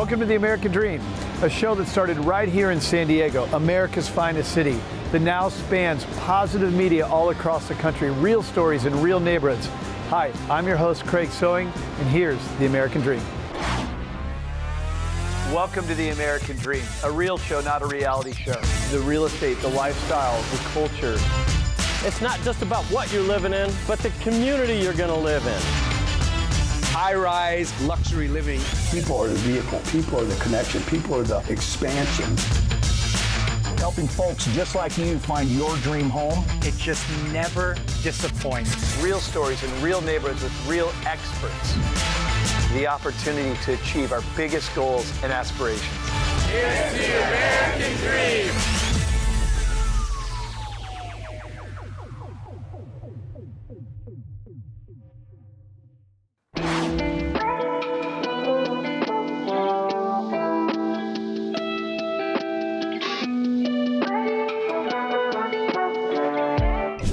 Welcome to The American Dream, a show that started right here in San Diego, America's finest city, that now spans positive media all across the country, real stories in real neighborhoods. Hi, I'm your host, Craig Sewing, and here's The American Dream. Welcome to The American Dream, a real show, not a reality show. The real estate, the lifestyle, the culture. It's not just about what you're living in, but the community you're going to live in. High-rise, luxury living. People are the vehicle, people are the connection, people are the expansion. Helping folks just like you find your dream home. It just never disappoints. Real stories in real neighborhoods with real experts. The opportunity to achieve our biggest goals and aspirations. It's the American Dream.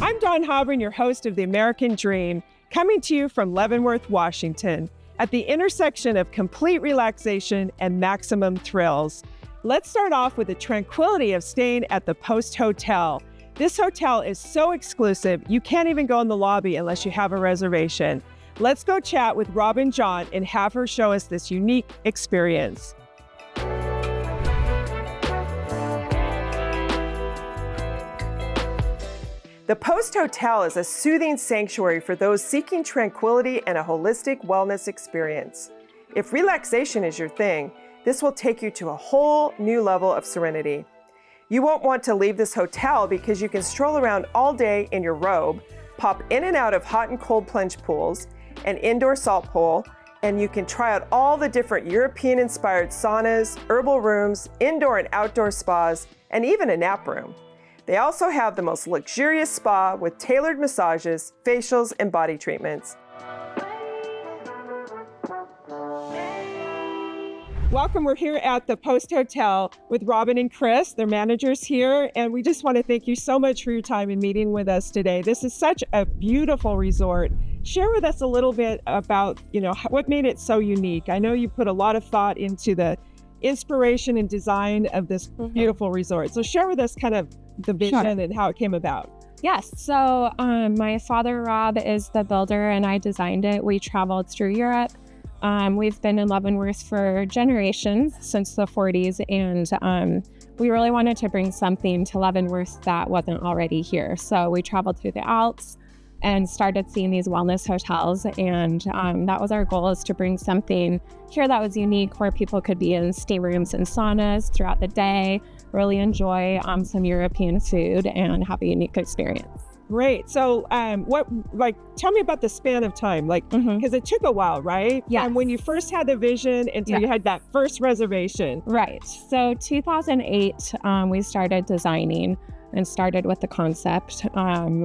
I'm Dawn Hovren, your host of The American Dream, coming to you from Leavenworth, Washington, at the intersection of complete relaxation and maximum thrills. Let's start off with the tranquility of staying at the Post Hotel. This hotel is so exclusive, you can't even go in the lobby unless you have a reservation. Let's go chat with Robin John and have her show us this unique experience. The Post Hotel is a soothing sanctuary for those seeking tranquility and a holistic wellness experience. If relaxation is your thing, this will take you to a whole new level of serenity. You won't want to leave this hotel because you can stroll around all day in your robe, pop in and out of hot and cold plunge pools, an indoor salt pool, and you can try out all the different European-inspired saunas, herbal rooms, indoor and outdoor spas, and even a nap room. They also have the most luxurious spa with tailored massages, facials, and body treatments. Welcome, we're here at the Post Hotel with Robin and Chris, their managers here, and we just want to thank you so much for your time and meeting with us today. This is such a beautiful resort. Share with us a little bit about, what made it so unique. I know you put a lot of thought into the inspiration and design of this beautiful resort. So share with us kind of the vision and how it came about. Yes. So my father, Rob, is the builder and I designed it. We traveled through Europe. We've been in Leavenworth for generations, since the 40s. And we really wanted to bring something to Leavenworth that wasn't already here. So we traveled through the Alps and started seeing these wellness hotels. And that was our goal, is to bring something here that was unique, where people could be in steam rooms and saunas throughout the day, really enjoy some European food and have a unique experience. Great. So tell me about the span of time, because it took a while, right? Yeah. From when you first had the vision until you had that first reservation. Right. So 2008, we started designing and started with the concept.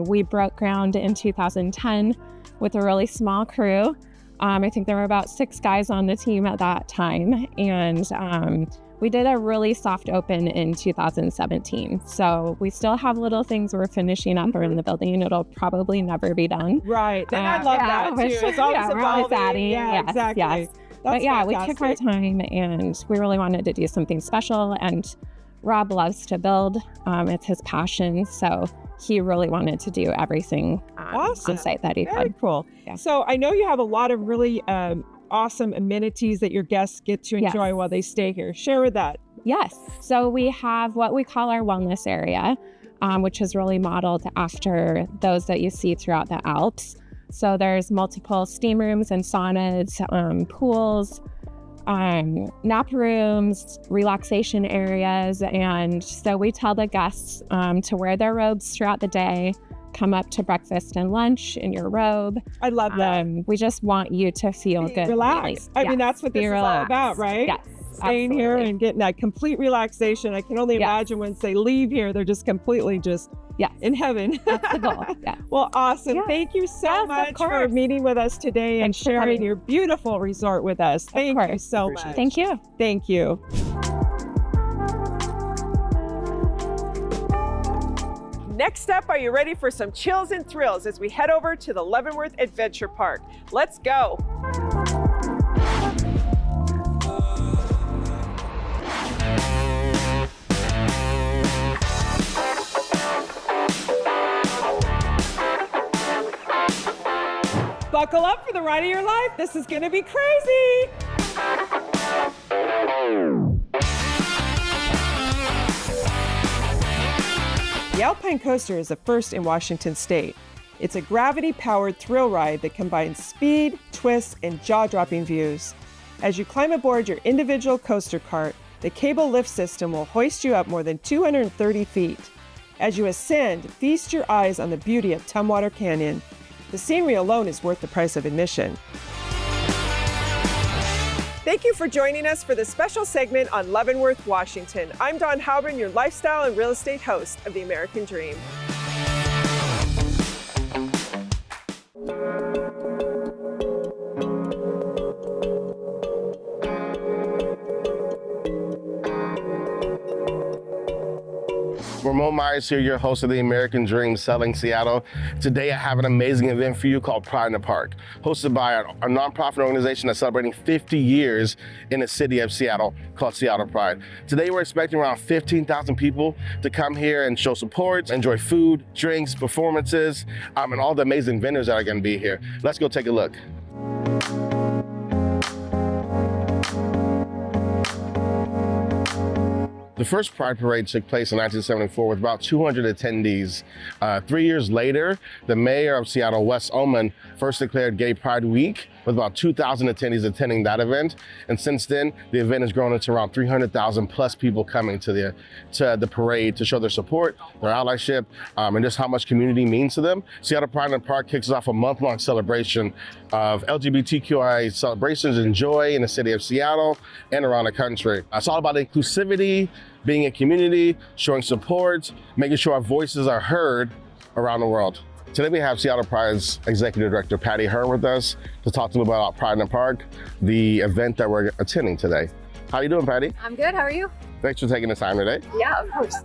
We broke ground in 2010 with a really small crew. I think there were about 6 guys on the team at that time. And we did a really soft open in 2017. So we still have little things we're finishing up in the building. It'll probably never be done. Right. And I love that too. It's always we're always adding. Yeah, exactly. Yes. But yeah, fantastic. We took our time and we really wanted to do something special. And Rob loves to build. It's his passion. So he really wanted to do everything on site that he could. Very cool. Yeah. So I know you have a lot of really awesome amenities that your guests get to enjoy while they stay here. Share with that. Yes. So we have what we call our wellness area, which is really modeled after those that you see throughout the Alps. So there's multiple steam rooms and saunas, pools, nap rooms, relaxation areas. And so we tell the guests to wear their robes throughout the day, come up to breakfast and lunch in your robe. I love that. We just want you to feel good. Relax. I mean, that's what this is all about, right? Yes. Staying here and getting that complete relaxation. I can only imagine once they leave here, they're just completely in heaven. That's the goal. Well, awesome. Thank you so much for meeting with us today and sharing your beautiful resort with us. Thank you so much. Thank you. Thank you. Next up, are you ready for some chills and thrills as we head over to the Leavenworth Adventure Park? Let's go. Buckle up for the ride of your life. This is going to be crazy. The Alpine Coaster is a first in Washington State. It's a gravity-powered thrill ride that combines speed, twists, and jaw-dropping views. As you climb aboard your individual coaster cart, the cable lift system will hoist you up more than 230 feet. As you ascend, feast your eyes on the beauty of Tumwater Canyon. The scenery alone is worth the price of admission. Thank you for joining us for this special segment on Leavenworth, Washington. I'm Dawn Halbern, your lifestyle and real estate host of The American Dream. Ramon Myers here, your host of The American Dream, Selling Seattle. Today I have an amazing event for you called Pride in the Park, hosted by a nonprofit organization that's celebrating 50 years in the city of Seattle called Seattle Pride. Today we're expecting around 15,000 people to come here and show support, enjoy food, drinks, performances, and all the amazing vendors that are going to be here. Let's go take a look. The first Pride Parade took place in 1974 with about 200 attendees. 3 years later, the mayor of Seattle, Wes Ullman, first declared Gay Pride Week with about 2,000 attendees attending that event. And since then, the event has grown into around 300,000 plus people coming to the parade to show their support, their allyship, and just how much community means to them. Seattle Pride in the Park kicks off a month-long celebration of LGBTQI celebrations and joy in the city of Seattle and around the country. It's all about inclusivity, being a community, showing support, making sure our voices are heard around the world. Today we have Seattle Pride's Executive Director, Patty Hearn, with us to talk to me about Pride in the Park, the event that we're attending today. How you doing, Patty? I'm good, how are you? Thanks for taking the time today. Yeah, of course.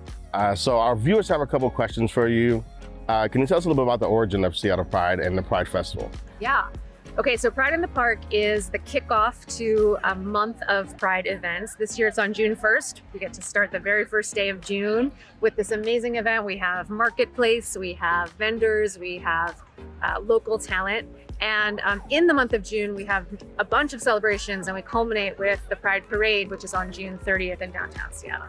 So our viewers have a couple questions for you. Can you tell us a little bit about the origin of Seattle Pride and the Pride Festival? Yeah. Okay, so Pride in the Park is the kickoff to a month of Pride events. This year it's on June 1st. We get to start the very first day of June with this amazing event. We have marketplace, we have vendors, we have local talent. And in the month of June, we have a bunch of celebrations and we culminate with the Pride Parade, which is on June 30th in downtown Seattle.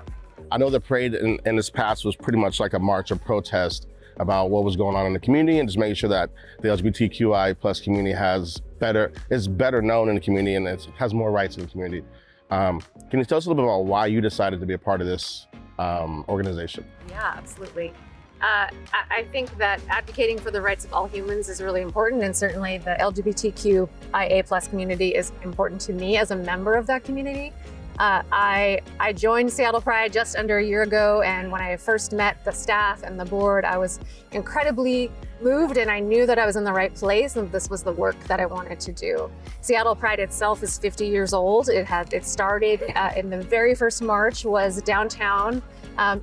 I know the parade in this past was pretty much like a march of protest about what was going on in the community and just making sure that the LGBTQI plus community is better known in the community and it has more rights in the community. Can you tell us a little bit about why you decided to be a part of this organization? Yeah, absolutely. I think that advocating for the rights of all humans is really important, and certainly the LGBTQIA plus community is important to me as a member of that community. I joined Seattle Pride just under a year ago, and when I first met the staff and the board, I was incredibly moved, and I knew that I was in the right place and this was the work that I wanted to do. Seattle Pride itself is 50 years old. It started in the very first march was downtown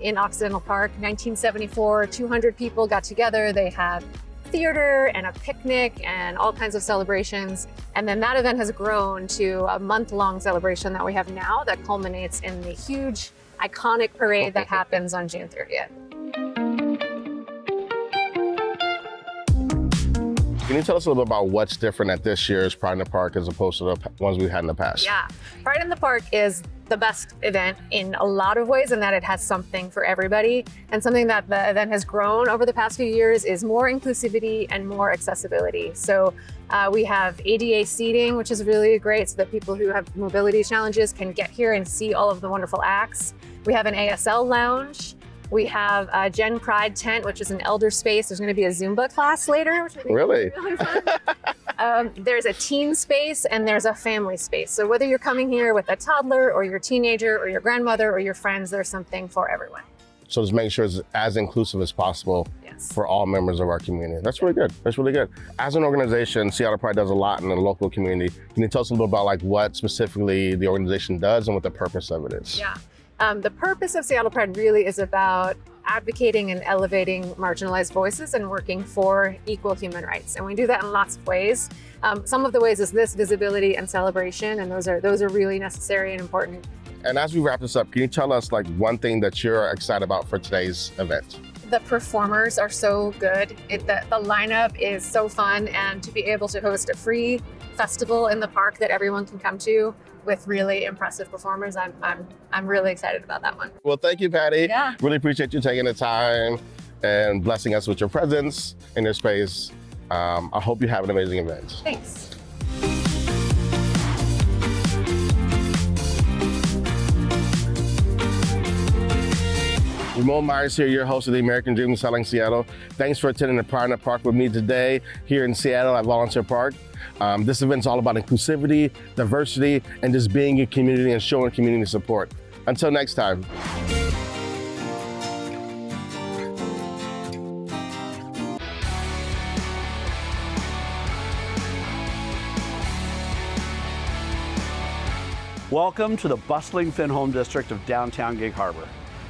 in Occidental Park, 1974. 200 people got together. They had theater and a picnic and all kinds of celebrations. And then that event has grown to a month-long celebration that we have now that culminates in the huge, iconic parade that happens on June 30th. Can you tell us a little bit about what's different at this year's Pride in the Park as opposed to the ones we've had in the past? Yeah, Pride in the Park is the best event in a lot of ways in that it has something for everybody. And something that the event has grown over the past few years is more inclusivity and more accessibility. So we have ADA seating, which is really great so that people who have mobility challenges can get here and see all of the wonderful acts. We have an ASL lounge. We have a Gen Pride tent, which is an elder space. There's going to be a Zumba class later, which I think Really? is really fun. There's a teen space and there's a family space. So whether you're coming here with a toddler or your teenager or your grandmother or your friends, there's something for everyone. So just making sure it's as inclusive as possible for all members of our community. That's really good. That's really good. As an organization, Seattle Pride does a lot in the local community. Can you tell us a little bit about like what specifically the organization does and what the purpose of it is? Yeah. The purpose of Seattle Pride really is about advocating and elevating marginalized voices and working for equal human rights. And we do that in lots of ways. Some of the ways is this visibility and celebration, and those are really necessary and important. And as we wrap this up, can you tell us like one thing that you're excited about for today's event? the performers are so good. The lineup is so fun, and to be able to host a free festival in the park that everyone can come to with really impressive performers, I'm really excited about that one. Well, thank you, Patty. Yeah. Really appreciate you taking the time and blessing us with your presence in your space. I hope you have an amazing event. Thanks. Ramon Myers here, your host of the American Dream Selling Seattle. Thanks for attending the Pride in the Park with me today here in Seattle at Volunteer Park. This event's all about inclusivity, diversity, and just being in community and showing community support. Until next time. Welcome to the bustling Finholm district of downtown Gig Harbor.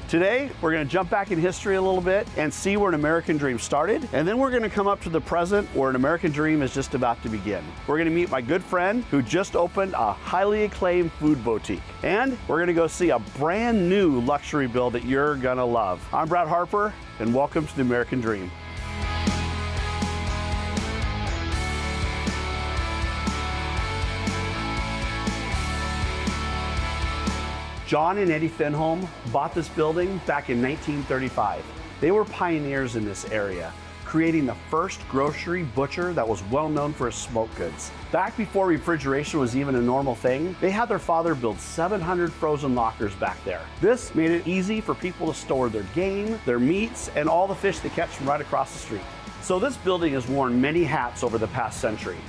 Today, we're going to jump back in history a little bit and see where an American dream started, and then we're going to come up to the present where an American dream is just about to begin. We're going to meet my good friend who just opened a highly acclaimed food boutique, and we're going to go see a brand new luxury build that you're going to love. I'm Brad Harper, and welcome to the American Dream. John and Eddie Finholm bought this building back in 1935. They were pioneers in this area, creating the first grocery butcher that was well known for his smoked goods. Back before refrigeration was even a normal thing, they had their father build 700 frozen lockers back there. This made it easy for people to store their game, their meats, and all the fish they catch from right across the street. So this building has worn many hats over the past century.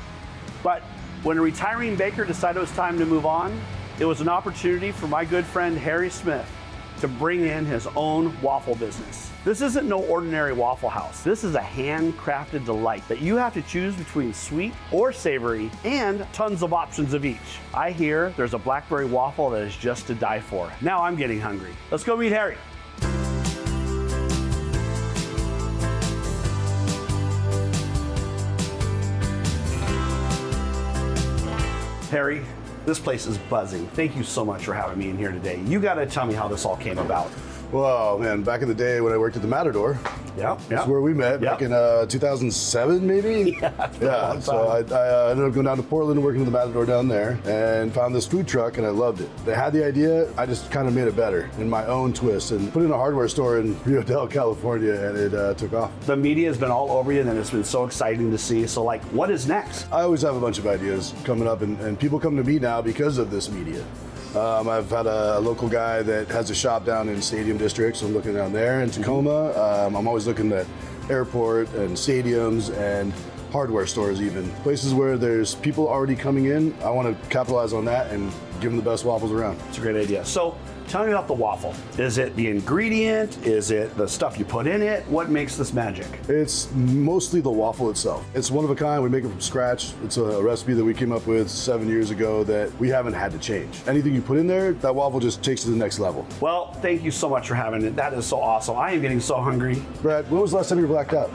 But when a retiring baker decided it was time to move on, it was an opportunity for my good friend Harry Smith to bring in his own waffle business. This isn't no ordinary Waffle House. This is a handcrafted delight that you have to choose between sweet or savory and tons of options of each. I hear there's a blackberry waffle that is just to die for. Now I'm getting hungry. Let's go meet Harry. Harry, this place is buzzing. Thank you so much for having me in here today. You gotta tell me how this all came about. Well, man, back in the day when I worked at the Matador, that's yeah. where we met, back in 2007, maybe? Yeah, so I ended up going down to Portland and working at the Matador down there and found this food truck and I loved it. They had the idea, I just kind of made it better in my own twist and put in a hardware store in Rio Del, California, and it took off. The media has been all over you and it's been so exciting to see. So like, what is next? I always have a bunch of ideas coming up and people come to me now because of this media. I've had a local guy that has a shop down in Stadium District, so I'm looking down there in Tacoma. I'm always looking at airport and stadiums and hardware stores even. Places where there's people already coming in, I want to capitalize on that and give them the best waffles around. It's a great idea. So tell me about the waffle. Is it the ingredient? Is it the stuff you put in it? What makes this magic? It's mostly the waffle itself. It's one of a kind. We make it from scratch. It's a recipe that we came up with 7 years ago that we haven't had to change. Anything you put in there, that waffle just takes to the next level. Well, thank you so much for having it. That is so awesome. I am getting so hungry. Brad, when was the last time you were blacked out?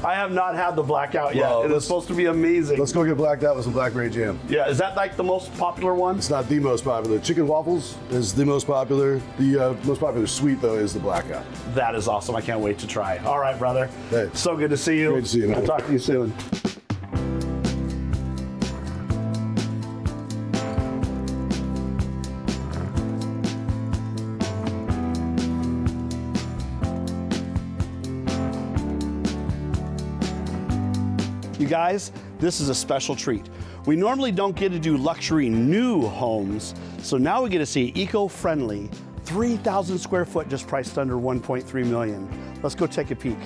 I have not had the blackout yet. Well, it is supposed to be amazing. Let's go get blacked out with some blackberry jam. Yeah, is that like the most popular one? It's not the most popular. Chicken waffles is the most popular. The most popular sweet, though, is the blackout. That is awesome. I can't wait to try. All right, brother. Hey. So good to see you. Great to see you, man. I'll talk to you soon. You guys, this is a special treat. We normally don't get to do luxury new homes, so now we get to see eco-friendly, 3,000 square foot, just priced under 1.3 million. Let's go take a peek.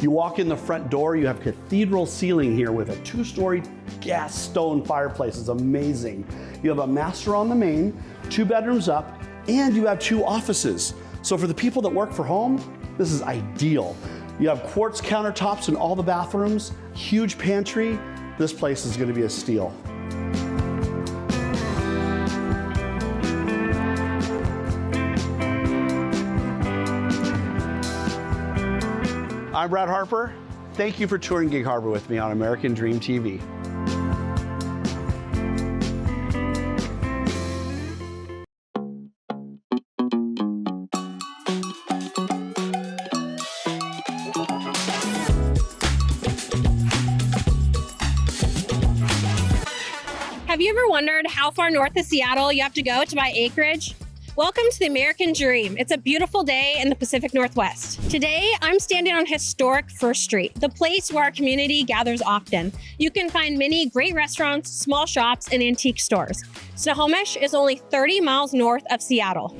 You walk in the front door, you have cathedral ceiling here with a 2-story gas stone fireplace. It's amazing. You have a master on the main, 2 bedrooms up, and you have 2 offices. So for the people that work from home, this is ideal. You have quartz countertops in all the bathrooms, huge pantry. This place is gonna be a steal. I'm Brad Harper. Thank you for touring Gig Harbor with me on American Dream TV. Have you ever wondered how far north of Seattle you have to go to buy acreage? Welcome to the American Dream. It's a beautiful day in the Pacific Northwest. Today, I'm standing on historic First Street, the place where our community gathers often. You can find many great restaurants, small shops, and antique stores. Snohomish is only 30 miles north of Seattle.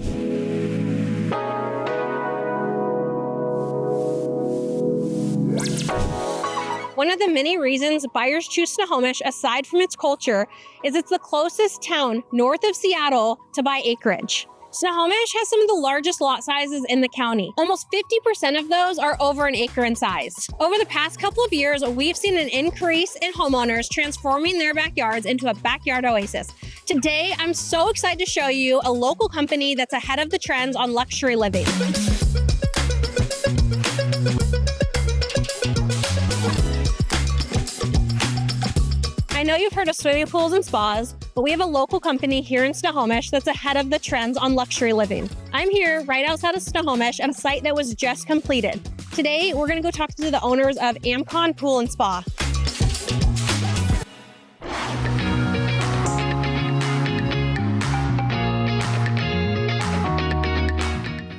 One of the many reasons buyers choose Snohomish, aside from its culture, is it's the closest town north of Seattle to buy acreage. Snohomish has some of the largest lot sizes in the county. Almost 50% of those are over an acre in size. Over the past couple of years, we've seen an increase in homeowners transforming their backyards into a backyard oasis. Today, I'm so excited to show you a local company that's ahead of the trends on luxury living. I know you've heard of swimming pools and spas, but we have a local company here in Snohomish that's ahead of the trends on luxury living. I'm here right outside of Snohomish at a site that was just completed. Today, we're gonna go talk to the owners of Amcon Pool and Spa.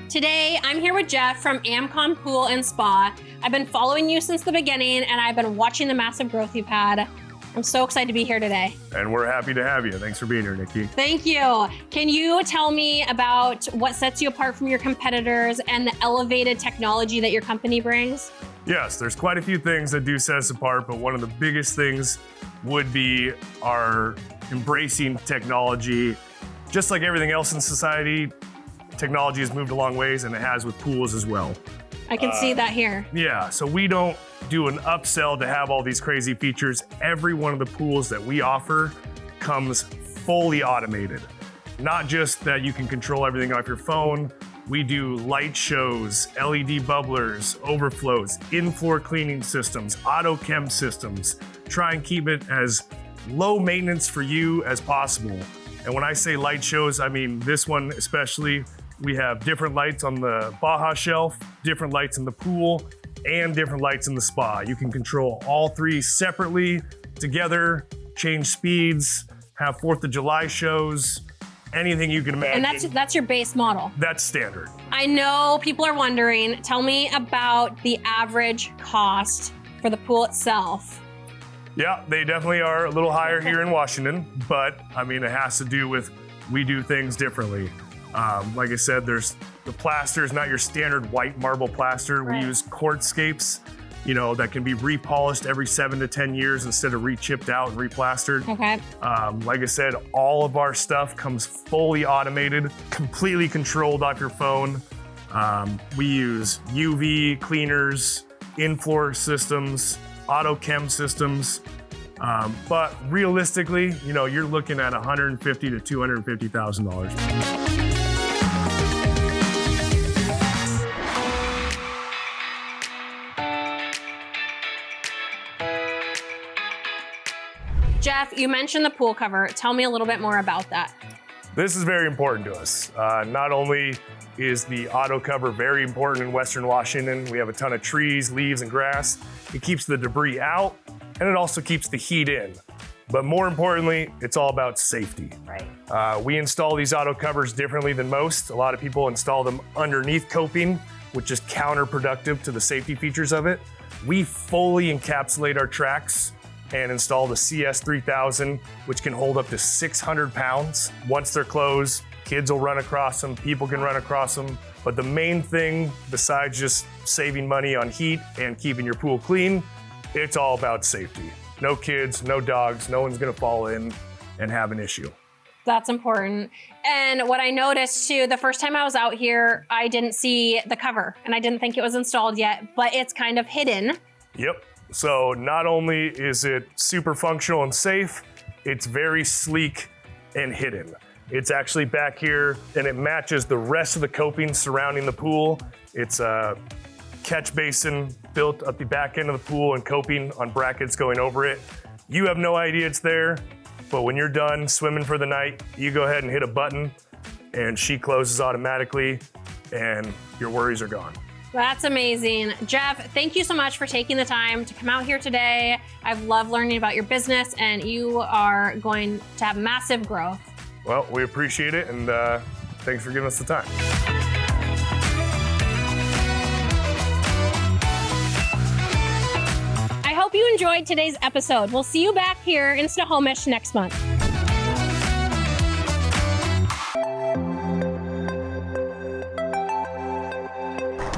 Today, I'm here with Jeff from Amcon Pool and Spa. I've been following you since the beginning, and I've been watching the massive growth you've had. I'm so excited to be here today. And we're happy to have you. Thanks for being here, Nikki. Thank you. Can you tell me about what sets you apart from your competitors and the elevated technology that your company brings? Yes, there's quite a few things that do set us apart, but one of the biggest things would be our embracing technology. Just like everything else in society, technology has moved a long ways, and it has with pools as well. I can see that here. Yeah, so we don't do an upsell to have all these crazy features. Every one of the pools that we offer comes fully automated. Not just that you can control everything off your phone. We do light shows, LED bubblers, overflows, in-floor cleaning systems, auto chem systems. Try and keep it as low maintenance for you as possible. And when I say light shows, I mean this one especially. We have different lights on the Baja shelf, different lights in the pool, and different lights in the spa. You can control all three separately, together, change speeds, have 4th of July shows, anything you can imagine. And that's your base model. That's standard. I know people are wondering, tell me about the average cost for the pool itself. Yeah, they definitely are a little higher here in Washington, but I mean, it has to do with, we do things differently. Like I said, there's the plaster is not your standard white marble plaster. Right. We use quartzscapes, that can be repolished every 7 to 10 years instead of re-chipped out and replastered. Okay. Like I said, all of our stuff comes fully automated, completely controlled off your phone. We use UV cleaners, in-floor systems, auto chem systems. But realistically, you're looking at $150,000 to $250,000. Jeff, you mentioned the pool cover. Tell me a little bit more about that. This is very important to us. Not only is the auto cover very important in Western Washington, we have a ton of trees, leaves, and grass. It keeps the debris out, and it also keeps the heat in. But more importantly, it's all about safety. Right. We install these auto covers differently than most. A lot of people install them underneath coping, which is counterproductive to the safety features of it. We fully encapsulate our tracks and install the CS3000, which can hold up to 600 pounds. Once they're closed, kids will run across them, people can run across them. But the main thing, besides just saving money on heat and keeping your pool clean, it's all about safety. No kids, no dogs, no one's gonna fall in and have an issue. That's important. And what I noticed too, the first time I was out here, I didn't see the cover and I didn't think it was installed yet, but it's kind of hidden. Yep. So not only is it super functional and safe, it's very sleek and hidden. It's actually back here and it matches the rest of the coping surrounding the pool. It's catch basin built at the back end of the pool and coping on brackets going over it. You have no idea it's there, but when you're done swimming for the night, you go ahead and hit a button and she closes automatically and your worries are gone. That's amazing. Jeff, thank you so much for taking the time to come out here today. I've loved learning about your business and you are going to have massive growth. Well, we appreciate it and thanks for giving us the time. I hope you enjoyed today's episode. We'll see you back here in Snohomish next month.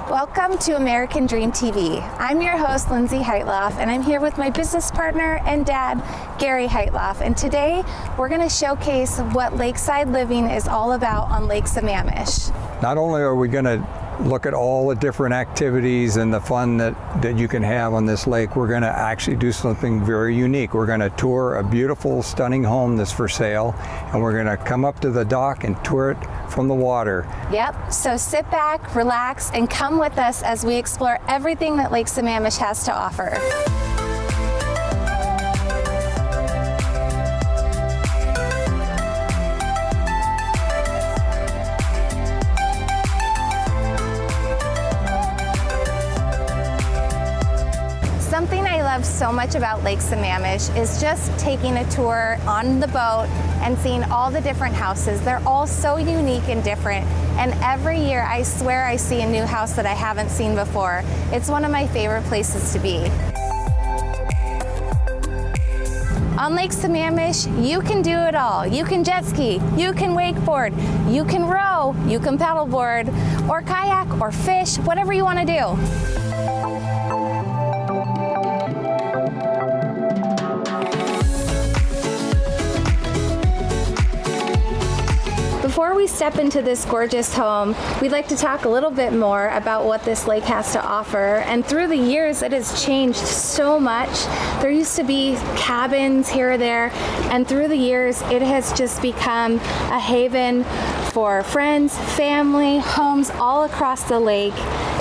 Welcome to American Dream TV. I'm your host, Lindsay Heitloff, and I'm here with my business partner and dad, Gary Heitloff. And today, we're going to showcase what lakeside living is all about on Lake Sammamish. Not only are we going to look at all the different activities and the fun that you can have on this lake, we're going to actually do something very unique. We're going to tour a beautiful, stunning home that's for sale, and we're going to come up to the dock and tour it from the water. Yep, so sit back, relax, and come with us as we explore everything that Lake Sammamish has to offer. Something I love so much about Lake Sammamish is just taking a tour on the boat and seeing all the different houses. They're all so unique and different, and every year I swear I see a new house that I haven't seen before. It's one of my favorite places to be. On Lake Sammamish, you can do it all. You can jet ski, you can wakeboard, you can row, you can paddleboard, or kayak, or fish, whatever you want to do. Before we step into this gorgeous home, we'd like to talk a little bit more about what this lake has to offer. And through the years, it has changed so much. There used to be cabins here or there, and through the years, it has just become a haven for friends, family, homes all across the lake.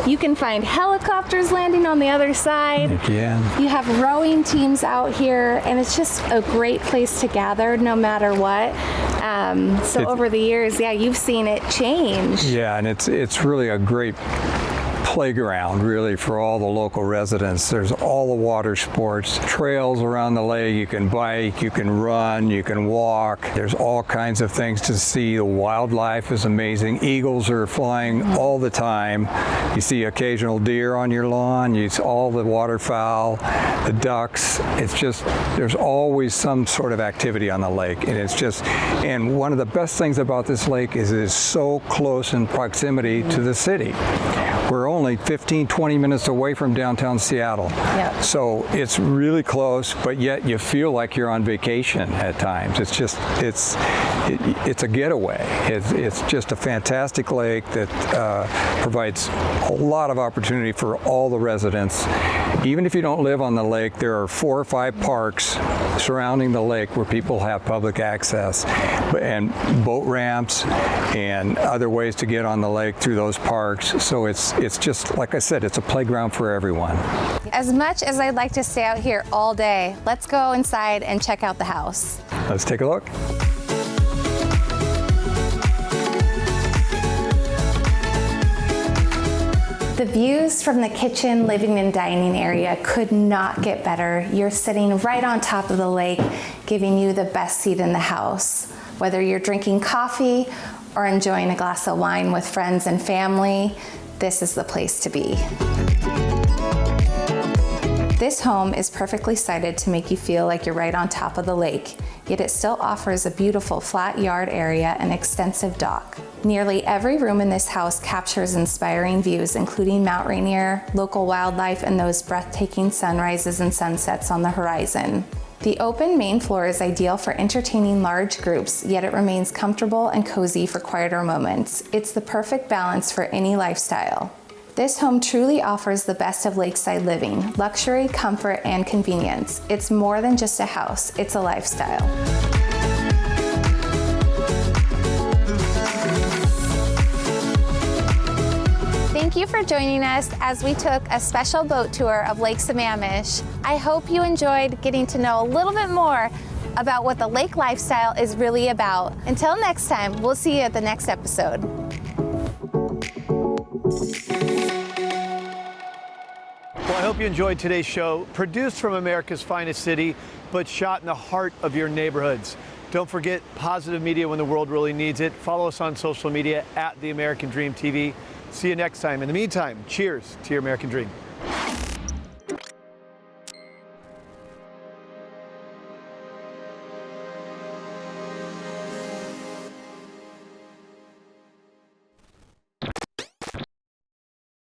You can find helicopters landing on the other side. Again. You have rowing teams out here, and it's just a great place to gather no matter what. So over the years, yeah, you've seen it change. Yeah, and it's really a great playground really for all the local residents. There's all the water sports, trails around the lake. You can bike, you can run, you can walk. There's all kinds of things to see. The wildlife is amazing. Eagles are flying all the time. You see occasional deer on your lawn. You see all the waterfowl, the ducks. It's just, there's always some sort of activity on the lake. And it's just, and one of the best things about this lake is it is so close in proximity to the city. We're only 15, 20 minutes away from downtown Seattle. Yep. So it's really close, but yet you feel like you're on vacation at times. It's just, it's a getaway. It's just a fantastic lake that provides a lot of opportunity for all the residents. Even if you don't live on the lake, there are 4 or 5 parks surrounding the lake where people have public access, and boat ramps and other ways to get on the lake through those parks. So it's just, like I said, it's a playground for everyone. As much as I'd like to stay out here all day, let's go inside and check out the house. Let's take a look. The views from the kitchen, living, and dining area could not get better. You're sitting right on top of the lake, giving you the best seat in the house. Whether you're drinking coffee or enjoying a glass of wine with friends and family, this is the place to be. This home is perfectly sited to make you feel like you're right on top of the lake, yet it still offers a beautiful flat yard area and extensive dock. Nearly every room in this house captures inspiring views, including Mount Rainier, local wildlife, and those breathtaking sunrises and sunsets on the horizon. The open main floor is ideal for entertaining large groups, yet it remains comfortable and cozy for quieter moments. It's the perfect balance for any lifestyle. This home truly offers the best of lakeside living, luxury, comfort, and convenience. It's more than just a house, it's a lifestyle. Thank Thank you for joining us as we took a special boat tour of Lake Sammamish. I hope you enjoyed getting to know a little bit more about what the lake lifestyle is really about. Until next time, we'll see you at the next episode. Well, I hope you enjoyed today's show, produced from America's finest city, but shot in the heart of your neighborhoods. Don't forget positive media when the world really needs it. Follow us on social media at The American Dream TV. See you next time. In the meantime, cheers to your American dream.